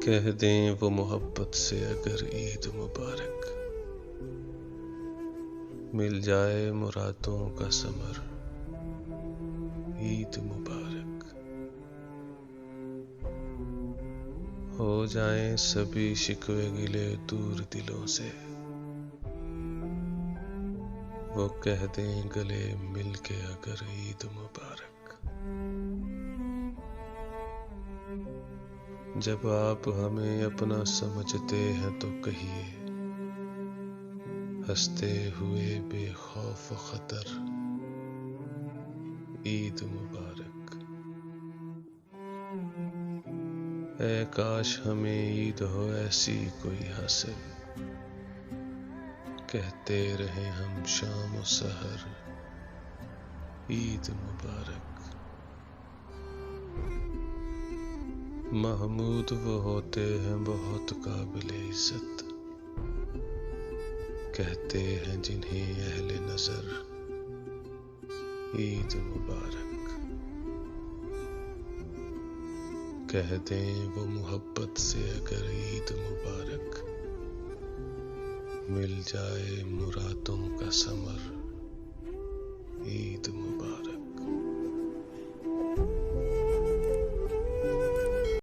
कह दें वो मोहब्बत से अगर ईद मुबारक, मिल जाए मुरादों का समर, ईद मुबारक। हो जाएं सभी शिकवे गिले दूर दिलों से, वो कह दें गले मिल के अगर ईद मुबारक। जब आप हमें अपना समझते हैं तो कहिए, हंसते हुए बेखौफ खतर, ईद मुबारक। ऐ काश हमें ईद हो ऐसी कोई हासिल, कहते रहे हम शाम और सहर, ईद मुबारक। महमूद वो होते हैं बहुत काबिल इज्जत, कहते हैं जिन्हें अहले नजर, ईद मुबारक। कह दें वो मोहब्बत से अगर ईद मुबारक, मिल जाए मुरादों का समर, ईद मुबारक।